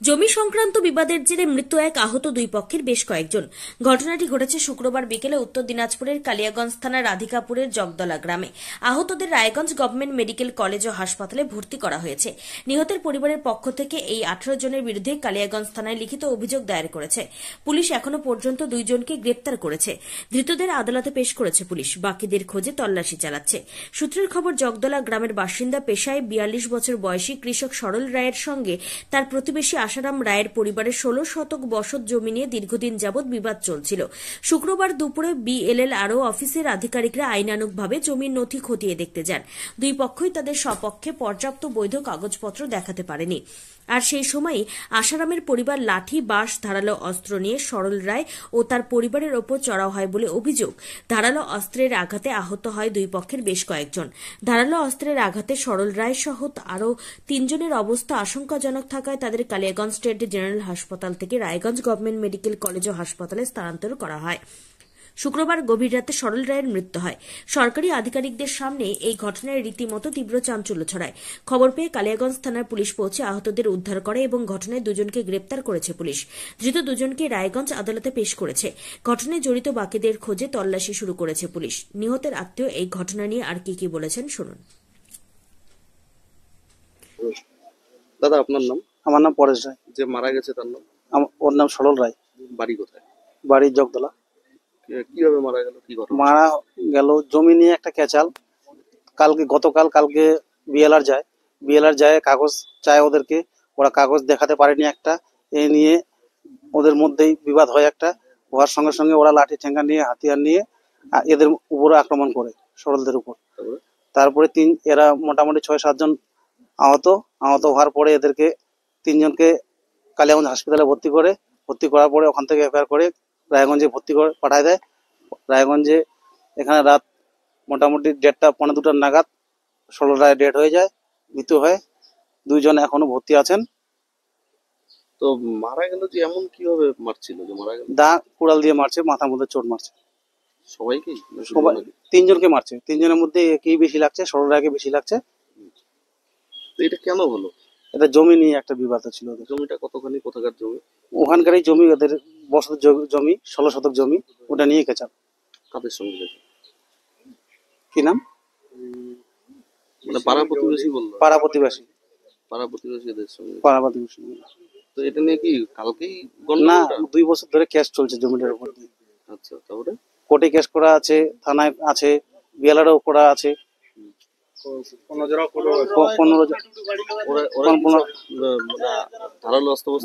জমি সংক্রান্ত বিবাদের জেরে মৃত্যু এক, আহত দুই পক্ষের বেশ কয়েকজন। ঘটনাটি ঘটেছে শুক্রবার বিকেলে উত্তর দিনাজপুরের কালিয়াগঞ্জ থানার রাধিকাপুরের জগদলা গ্রামে। আহতদের রায়গঞ্জ গভর্নমেন্ট মেডিকেল কলেজ ও হাসপাতালে ভর্তি করা হয়েছে। নিহতের পরিবারের পক্ষ থেকে এই 18 জনের বিরুদ্ধে কালিয়াগঞ্জ থানায় লিখিত অভিযোগ দায়ের করেছে। পুলিশ এখনো পর্যন্ত 2 জনকে গ্রেপ্তার করেছে। ধৃতদের আদালতে পেশ করেছে পুলিশ। বাকিদের খোঁজে তল্লাশি চালাচ্ছে। সূত্রের খবর, জগদলা গ্রামের বাসিন্দা, পেশায় 42 বছর বয়সী কৃষক সরল রায়ের সঙ্গে তার প্রতিবেশী আশারাম রায়ের পরিবারের 16 শতক বসত জমি নিয়ে দীর্ঘদিন যাবৎ বিবাদ চলছিল। শুক্রবার দুপুরে BLLRO অফিসের আধিকারিকরা আইনানুগভাবে জমির নথি খতিয়ে দেখতে যান। দুই পক্ষই তাদের সপক্ষে পর্যাপ্ত বৈধ কাগজপত্র দেখাতে পারেনি। আর সেই সময়ই আশারামের পরিবার লাঠি, বাঁশ, ধারালো অস্ত্র নিয়ে সরল রায় ও তার পরিবারের ওপর চড়াও হয় বলে অভিযোগ। ধারালো অস্ত্রের আঘাতে আহত হয় দুই পক্ষের বেশ কয়েকজন। ধারালো অস্ত্রের আঘাতে সরল রায় সহ আরও 3 জনের অবস্থা আশঙ্কাজনক থাকায় তাদের কালিয়াগঞ্জ স্টেট জেনারেল হাসপাতাল থেকে রায়গঞ্জ গভর্নমেন্ট মেডিকেল কলেজ ও হাসপাতালে স্থানান্তর করা হয়। শুক্রবার গভীর রাতে সরল রায়ের মৃত্যু হয়। সরকারি আধিকারিকদের সামনে এই ঘটনায় রীতিমতো তীব্র চাঞ্চল্য ছড়ায়। খবর পেয়ে কালিয়াগঞ্জ থানার পুলিশ পৌঁছে আহতদের উদ্ধার করে এবং ঘটনায় 2 জনকে গ্রেপ্তার করেছে পুলিশ। ধৃত 2 জনকে রায়গঞ্জ আদালতে পেশ করেছে। ঘটনায় জড়িত বাকিদের খোঁজে তল্লাশি শুরু করেছে পুলিশ। নিহতের আত্মীয় এই ঘটনা নিয়ে আর কি বলেছেন শুনুন। দাদা, আপনার নাম? আমার নাম পরেশ রায়। যে মারা গেছে তার নাম? ওর নাম সরল রায়। বাড়ি কোথায়? বাড়ি জগদলা। কিভাবে মারা গেল? কি ঘটনা? মারা গেল জমি নিয়ে একটা ক্যাচাল। কালকে বিএলআর যায় কাগজ চায় ওদেরকে, ওরা কাগজ দেখাতে পারেনি একটা, এ নিয়ে ওদের মধ্যেই বিবাদ হয় একটা। হওয়ার সঙ্গে সঙ্গে ওরা লাঠি ঠেঙ্গা নিয়ে, হাতিয়ার নিয়ে এদের উপরে আক্রমণ করে, সরলদের উপর। তারপরে এরা মোটামুটি 6-7 জন আহত হওয়ার পরে এদেরকে 3 জনকে কালিয়াগঞ্জ হাসপাতালে ভর্তি করার পরে ওখান থেকে এফআইআর করে রায়গঞ্জে ভর্তি করে পাঠায় দেয়। রায়গঞ্জে এখানে রাত মোটামুটি 1:30-2:30 নাগাদ সরল রায় ডেড হয়ে যায়, মৃত্যু হয়। 2 জন এখনো ভর্তি আছেন। তো মারা গেল যে এমন কিভাবে মারছিল যে মারা গেল? দা কুড়াল দিয়ে মারছে, মাথার মধ্যে চোট মারছে। সবাইকে? সবাই 3 জনকে মারছে। 3 জনের মধ্যে একই বেশি লাগছে, সরল রায়কে বেশি লাগছে। তো এটা কেন হলো? এটা জমি নিয়ে একটা বিবাদ ছিল। জমিটা কতখানি? কোথাকার জমি? ওখানকারই জমি, ওদের বসত জমি, 16 শতক জমি, ওটা নিয়ে কেচাল। কাদের সঙ্গে গেছে? কি নাম? মানে পাড়া প্রতিবেশী বললো? পাড়া প্রতিবেশী এদের সঙ্গে? পাড়া প্রতিবেশী। তো এটা নিয়ে কি কালকেই? না, 2 বছর ধরে কেস চলছে জমিটার উপর। আচ্ছা, তারপরে কোর্টে কেস করা আছে, থানায় আছে, বিএলআরও করা আছে।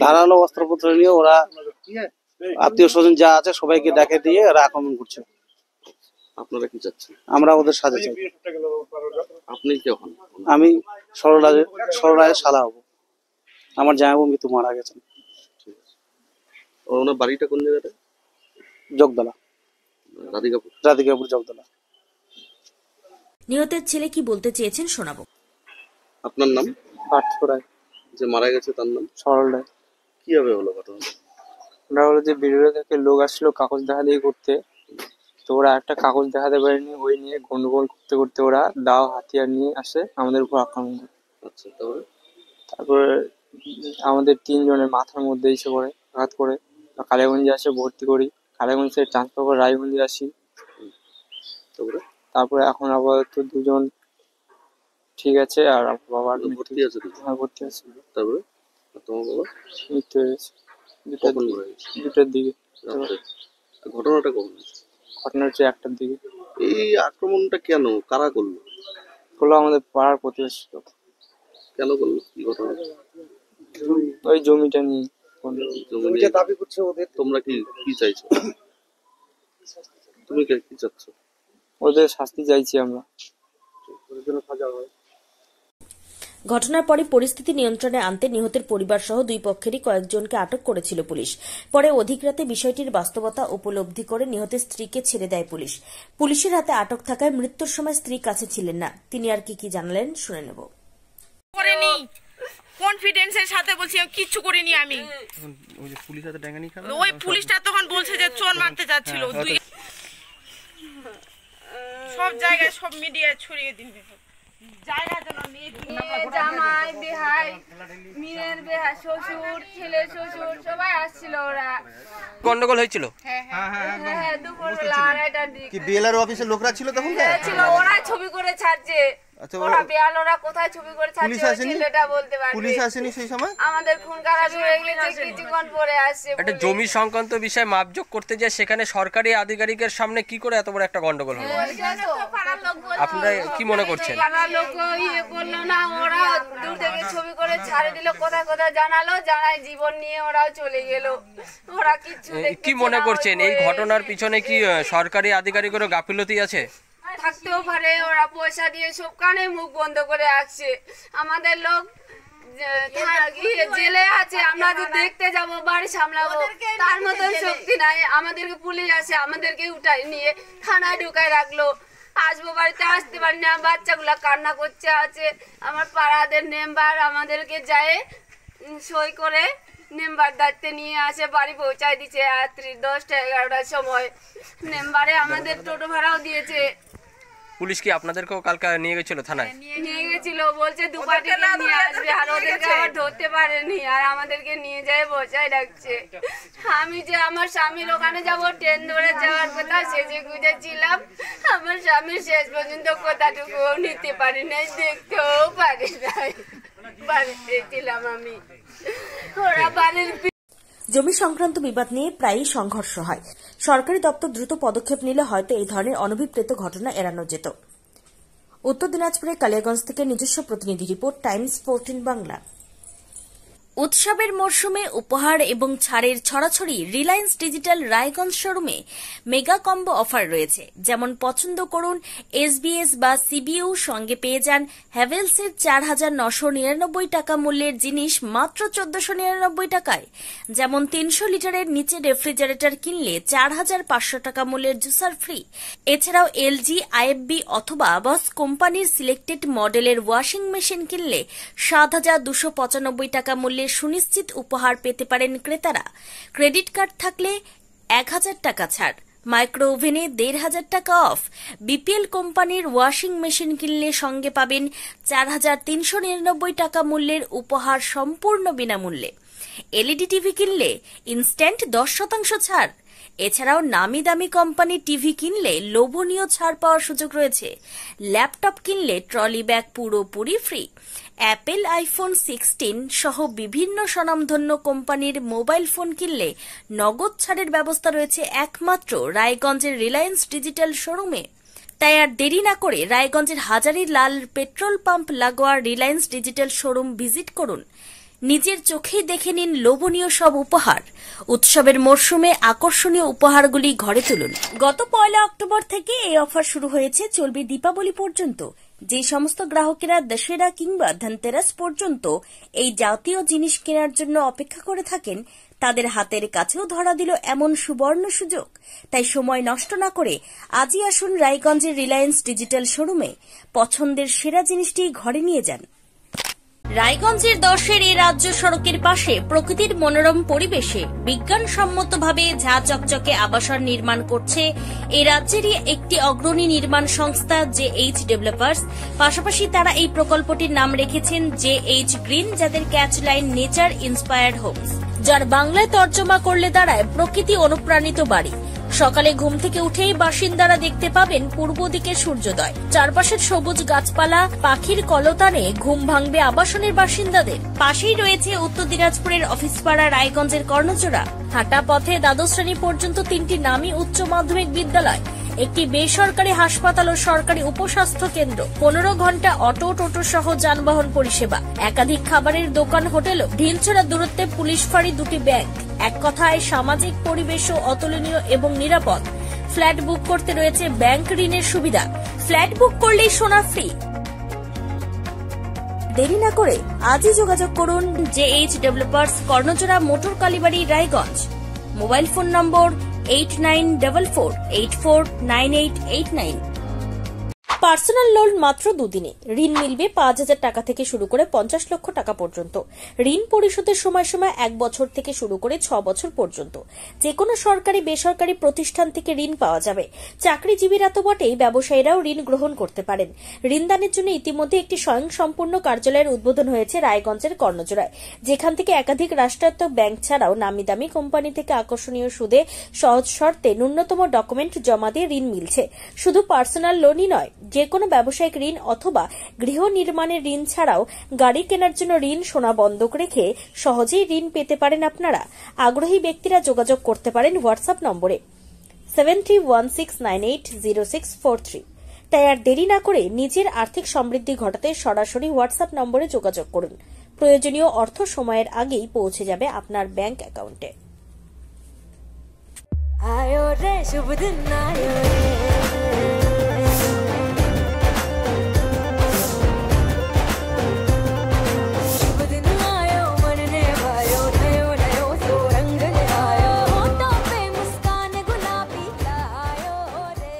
ধারালো অস্ত্রপত্র নিয়ে ওরা আত্মীয় স্বজন যা আছে সবাইকে ডাকে দিয়ে ওরা আক্রমণ করছে। আপনারা কি চাচ্ছেন? আমরা ওদের সাথে চাই। আপনি কে হন? আমি সরল রায়ের শালা হব। আমার জামাইবাবু মৃত্যু মারা গেছেন। ওনার বাড়িটা কোন জায়গাটা? জগদলা, রাধিকাপুর জগদলা। নিহতের ছেলে কি বলতে চেয়েছেন শোনাবো। আপনার নাম? পার্থ রায়। যে মারা গেছে তার নাম? সরল রায়। কিভাবে হলো ঘটনা? ওরা হলো যে বিরোধী থেকে লোক আসলো কাগজ দেখাদেখি করতে, তো ওরা একটা কাগজ দেখাতে পারেনি, ওই নিয়ে গন্ডগোল করতে করতে ওরা দাও হাতিয়ার নিয়ে আসে আমাদের উপর আক্রমণ করে। আচ্ছা, তারপরে আমাদের 3 জনের মাথার মধ্যে এসে পড়ে, আঘাত করে। কালিয়াগঞ্জে আসে ভর্তি করি, কালিয়াগঞ্জ থেকে ট্রান্সফার করে রায়গঞ্জে আসি। তারপরে এখন আপাতত 2 জন ঠিক আছে, আর বাবার ভর্তি আছে? ভর্তি আছে। তারপরে তোমার বাবা মৃত্যু হয়ে গেছে 2টার দিকে। ঘটনাটা কখন? ঘটনা হচ্ছে 1টার দিকে। এই আক্রমণটা কেন, কারা করলো? আমাদের পাড়ার প্রতিবেশী। কেন করলো? কি ঘটনা? ওই জমিটা নিয়ে দাবি করছে ওদের। তোমরা কি চাইছো? তুমি কি চাচ্ছ? ওদের শাস্তি চাইছি আমরা। ঘটনার পরে পরিস্থিতি নিয়ন্ত্রণে আনতে নিহতের পরিবার সহ 2 পক্ষেরই কয়েকজনকে আটক করেছিল পুলিশ। পরে অধিক রাতে বিষয়টির বাস্তবতা উপলব্ধি করে নিহতের স্ত্রীকে ছেড়ে দেয় পুলিশ। পুলিশের হাতে আটক থাকায় মৃত্যুর সময় স্ত্রী কাছে ছিলেন না। তিনি আর কি জানালেন শুনে নেব। কনফিডেন্সের সাথে বলছি আমি কিচ্ছু করিনি। আমি ওই যে পুলিশ হাতে ড্যাঙ্গানি খাবে, ওই পুলিশটা তখন বলছে যে চোর মারতে যাচ্ছিল। সব জায়গায় সব মিডিয়ায় ছড়িয়ে দিন জামাই বেহাই মেয়ের বেহাই শ্বশুর ছেলের শ্বশুর সবাই আসছিল ওরা। গন্ডগোল হয়েছিল? হ্যাঁ দুপুরবেলা 2:30টার দিকে। কি বিএলআর অফিসের লোকরা ছিল তখন? ছিল, ওরা ছবি করে ছাড়ছে। আচ্ছা, ওরা বেয়ালোরা কোথায় ছবি করে পুলিশ ছাড়ছে আসেনি? ছেলেটা বলতে পারবে। পুলিশ আসেনি সেই সময়? আমাদের খুন খারাপি হয়ে গেছে, কিছুক্ষণ পরে আসছে একটা পুলিশ। জমি সংক্রান্ত বিষয়ে মাপজোক করতে যায়, সেখানে সরকারি আধিকারিকের সামনে কি করে এত বড় একটা গন্ডগোল হলো? আপনারা কি মনে করছেন? পাড়ার লোক ইয়ে করলো না, ওরা দূর থেকে ছবি করে ছাড়ে দিল, কোথায় কোথায় জানালো, জানাই জীবন নিয়ে ওরাও চলে গেল। ওরা কিচ্ছু কি মনে করছেন এই ঘটনার পিছনে কি সরকারি আধিকারিকেরও গাফিলতি আছে? থাকতেও পারে, ওরা পয়সা দিয়ে সব কানে মুখ বন্ধ করে আসছে। আমাদের লোক জেলে আছে, আমরা যে দেখতে যাব বাড়ি সামলাবো তার মতন শক্তি নাই। আমাদেরকে পুলিশ আসে, আমাদেরকে উঠাই নিয়ে থানায় ঢুকায় রাখলো। আসবো বাড়িতে আসতে পারি না, বাচ্চাগুলা কান্না করছে আছে। আমার পাড়াদের মেম্বার আমাদেরকে যায় সই করে মেম্বার দায়িত্বে নিয়ে আসে, বাড়ি পৌঁছায় দিচ্ছে রাত্রি 10টা 11টার সময়। মেম্বারে আমাদের টোটো ভাড়াও দিয়েছে। পুলিশ কি আপনাদেরকেও কালকে নিয়ে গেছিল থানায়? নিয়ে গেছিল, বলছে দুপাটি নিয়ে আসবে, আর ওদেরকে আবার ধরতে পারেনি, আর আমাদেরকে নিয়ে যায় বসায় রাখছে। আমি যে আমার স্বামীর ওখানে যাবো, ট্রেন ধরে যাওয়ার কথা সেজে গুজেছিলাম। আমার স্বামীর শেষ পর্যন্ত কথাটুকুও নিতে পারি নাই, দেখতেও পারি নাই। বাড়িতে ছিলাম আমি, ওরা বাড়ির। জমি সংক্রান্ত বিবাদ নিয়ে প্রায়ই সংঘর্ষ হয়। সরকারি দপ্তর দ্রুত পদক্ষেপ নিলে হয়তো এই ধরনের অনভিপ্রেত ঘটনা এড়ানো যেত। উত্তর দিনাজপুরের কালিয়াগঞ্জ থেকে নিজস্ব প্রতিনিধি রিপোর্ট, টাইমস 14 বাংলা। উৎসবের মরশুমে উপহার এবং ছাড়ের ছড়াছড়ি রিলায়েন্স ডিজিটাল রায়গঞ্জ শোরুমে মেগা কম্বো অফার রয়েছে। যেমন পছন্দ করুন এসবিএস বা সিবিইউ, সঙ্গে পেয়ে যান হ্যাভেলসের 4,999 টাকা মূল্যের জিনিস মাত্র 1,499 টাকায়। যেমন 300 লিটারের নিচে রেফ্রিজারেটর কিনলে 4,500 টাকা মূল্যের জুসার ফ্রি। এছাড়াও এলজি, আইএফবি অথবা বস কোম্পানির সিলেক্টেড মডেলের ওয়াশিং মেশিন কিনলে 7,295 টাকা মূল্যের সুনিশ্চিত উপহার পেতে পারেন ক্রেতারা। ক্রেডিট কার্ড থাকলে 1,000 টাকা ছাড়, মাইক্রো ওভেনে 1,500 টাকা অফ। বিপিএল কোম্পানির ওয়াশিং মেশিন কিনলে সঙ্গে পাবেন 4,399 টাকা মূল্যের উপহার সম্পূর্ণ বিনামূল্যে। এলইডি টিভি কিনলে ইনস্ট্যান্ট 10% ছাড়। এছাড়াও নামি দামি কোম্পানি টিভি কিনলে লোভনীয় ছাড় পাওয়ার সুযোগ রয়েছে। ল্যাপটপ কিনলে ট্রলি ব্যাগ পুরোপুরি ফ্রি। অ্যাপেল আইফোন 16 সহ বিভিন্ন স্বনামধন্য কোম্পানির মোবাইল ফোন কিনলে নগদ ছাড়ের ব্যবস্থা রয়েছে একমাত্র রায়গঞ্জের রিলায়েন্স ডিজিটাল শোরুমে। তাই আর দেরি না করে রায়গঞ্জের হাজারী লাল পেট্রোল পাম্প লাগোয়া রিলায়েন্স ডিজিটাল শোরুম ভিজিট করুন। নিজের চোখেই দেখে নিন লোভনীয় সব উপহার। উৎসবের মরশুমে আকর্ষণীয় উপহারগুলি ঘরে তুলুন। গত 1 অক্টোবর থেকে এই অফার শুরু হয়েছে, চলবে দীপাবলি পর্যন্ত। যে সমস্ত গ্রাহকেরা দশেরা কিংবা ধনতেরাস পর্যন্ত এই জাতীয় জিনিস কেনার জন্য অপেক্ষা করে থাকেন, তাদের হাতের কাছেও ধরা দিল এমন সুবর্ণ সুযোগ। তাই সময় নষ্ট না করে আজই আসুন রায়গঞ্জের রিলায়েন্স ডিজিটাল শোরুমে। পছন্দের সেরা জিনিসটি ঘরে নিয়ে যান। রায়গঞ্জের 10-এর এই রাজ্য সড়কের পাশে প্রকৃতির মনোরম পরিবেশে বিজ্ঞানসম্মতভাবে ঝা চকচকে আবাসন নির্মাণ করছে এই রাজ্যেরই একটি অগ্রণী নির্মাণ সংস্থা জেএইচ ডেভেলপার্স। পাশাপাশি তারা এই প্রকল্পটির নাম রেখেছেন জেএইচ গ্রিন, যাদের ক্যাচলাইন নেচার ইন্সপায়ার্ড হোমস, যার বাংলায় তর্জমা করলে দাঁড়ায় প্রকৃতি অনুপ্রাণিত বাড়ি। সকালে ঘুম থেকে উঠেই বাসিন্দারা দেখতে পাবেন পূর্ব দিকে সূর্যোদয়। চারপাশের সবুজ গাছপালা, পাখির কলতানে ঘুম ভাঙবে আবাসনের বাসিন্দাদের। পাশেই রয়েছে উত্তর দিনাজপুরের অফিসপাড়া রায়গঞ্জের কর্ণচূড়া। হাঁটা পথে দ্বাদশ শ্রেণী পর্যন্ত 3টি নামী উচ্চ মাধ্যমিক বিদ্যালয়, একটি বেসরকারি হাসপাতাল ও সরকারি উপস্বাস্থ্য কেন্দ্র, 15 ঘন্টা অটো, টোটো সহ যানবাহন পরিষেবা, একাধিক খাবারের দোকান, হোটেলও, ঢিলছড়া দূরত্বে পুলিশ ফাঁড়ি, 2টি ব্যাংক। এক কথায় সামাজিক পরিবেশও অতুলনীয় এবং নিরাপদ। ফ্ল্যাট বুক করতে রয়েছে ব্যাংক ঋণের সুবিধা। ফ্ল্যাট বুক করলেই সোনা ফ্রি। দেরি না করে আজই যোগাযোগ করুন JH developers, Karnachura, motor Kalibari, Raiganj. Mobile phone number 8944849889। Personal loan মাত্র 2 দিনে ঋণ মিলবে 5,000 টাকা থেকে শুরু করে 50 লক্ষ টাকা পর্যন্ত। ঋণ পরিশোধের সময়সীমা 1 বছর থেকে শুরু করে 6 বছর পর্যন্ত। যে কোনো সরকারি বেসরকারি প্রতিষ্ঠান থেকে ঋণ পাওয়া যাবে। চাকরিজীবীরা তো বটেই, ব্যবসায়ীরাও ঋণ গ্রহণ করতে পারেন। ঋণদানের জন্য ইতিমধ্যে একটি স্বয়ংসম্পূর্ণ কার্যালয়ের উদ্বোধন হয়েছে রায়গঞ্জের কর্ণজোড়ায়, যেখান থেকে একাধিক রাষ্ট্রায়ত্ত ব্যাংক ছাড়াও নামি দামি কোম্পানি থেকে আকর্ষণীয় সুদে সহজ শর্তে ন্যূনতম ডকুমেন্ট জমা দিয়ে ঋণ মিলছে। শুধু পার্সোনাল লোনই নয়, যে কোনো ব্যবসায়িক ঋণ অথবা গৃহ নির্মাণের ঋণ ছাড়াও গাড়ি কেনার জন্য ঋণ, সোনা বন্ধক রেখে সহজেই ঋণ পেতে পারেন আপনারা। আগ্রহী ব্যক্তিরা যোগাযোগ করতে পারেন হোয়াটসঅ্যাপ নম্বরে 7316980643। তাই আর দেরি না করে নিজের আর্থিক সমৃদ্ধি ঘটাতে সরাসরি হোয়াটসঅ্যাপ নম্বরে যোগাযোগ করুন। প্রয়োজনীয় অর্থ সময়ের আগেই পৌঁছে যাবে আপনার ব্যাংক অ্যাকাউন্টে। आयो रे शुभ दिन आयो रे शुभ दिन आयो मन ने भायो नयो नयो तो रंग ले आयो होठों पे मुस्कान गुलाबी आयो रे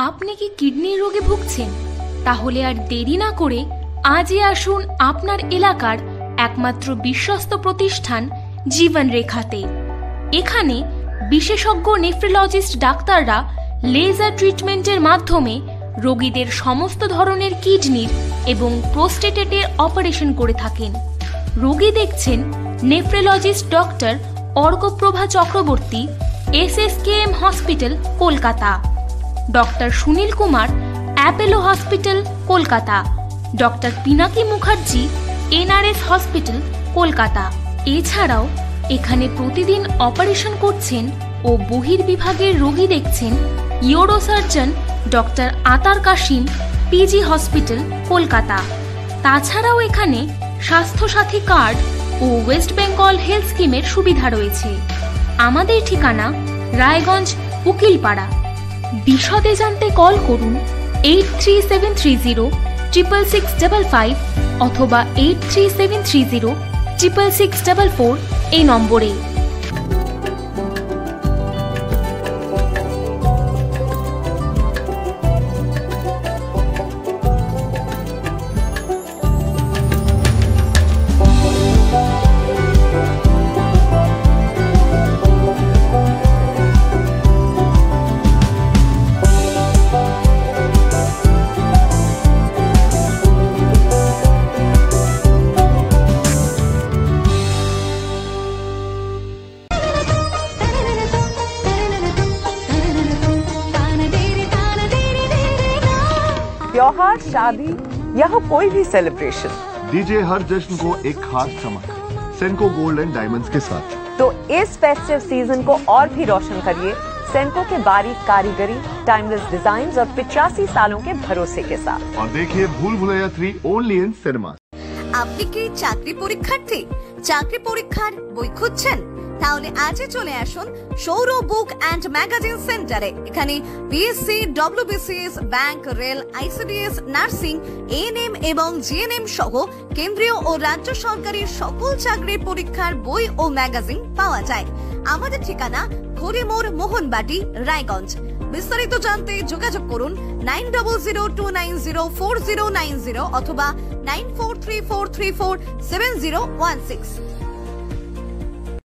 আপনি কি কিডনি রোগে ভুগছেন? তাহলে আর দেরি না করে আজই আসুন আপনার এলাকার একমাত্র বিশ্বস্ত প্রতিষ্ঠান জীবন রেখাতে। এখানে বিশেষজ্ঞ নেফ্রোলজিস্ট ডাক্তাররা লেজার ট্রিটমেন্টের মাধ্যমে রোগীদের সমস্ত ধরনের কিডনির এবং প্রোস্টেটের অপারেশন করে থাকেন। রোগী দেখছেন nephrologist doctor Arkaprava Chakraborty, SSKM hospital, Kolkata. Doctor Sunil Kumar, Apollo hospital, Kolkata. Doctor Pinaki Mukherjee, NRS hospital, Kolkata. এছাড়াও এখানে প্রতিদিন অপারেশন করছেন ও বহির্বিভাগের রোগী দেখছেন ইউরোসার্জন ডক্টর আতার কাশিম, PG হসপিটাল, কলকাতা। তাছাড়াও এখানে স্বাস্থ্যসাথী কার্ড ও ওয়েস্ট বেঙ্গল হেলথ স্কিমের সুবিধা রয়েছে। আমাদের ঠিকানা রায়গঞ্জ, উকিলপাড়া। বিশদে জানতে কল করুন 8373066655 অথবা 8373066644 এই নম্বরে। त्योहार, शादी या हो कोई भी सेलिब्रेशन, दीजिए हर जश्न को एक खास चमक सेंको गोल्ड एंड डायमंड्स के साथ। तो इस फेस्टिव सीजन को और भी रोशन करिए सेंको के बारीक कारीगरी, टाइमलेस डिजाइन और 85 सालों के भरोसे के साथ। और देखिए भूल भुलैया 3 ओनली इन सिनेमा। আপনি কি চাকরি পরীক্ষার্থী? চাকরি পরীক্ষার বই খুঁজছেন? তাহলে আজই চলে আসুন সৌর বুক অ্যান্ড ম্যাগাজিন সেন্টারে। এখানে BSc, WBCS, bank, rail, ICDS, nursing, ANM এবং GNM সহ কেন্দ্রীয় ও রাজ্য সরকারের সকল চাকরির পরীক্ষার বই ও ম্যাগাজিন পাওয়া যায়। আমাদের ঠিকানা ঘড়িমোড়, মোহনবাটি, রায়গঞ্জ। বিস্তারিত জানতে যোগাযোগ করুন 9002904090 অথবা 9434347016।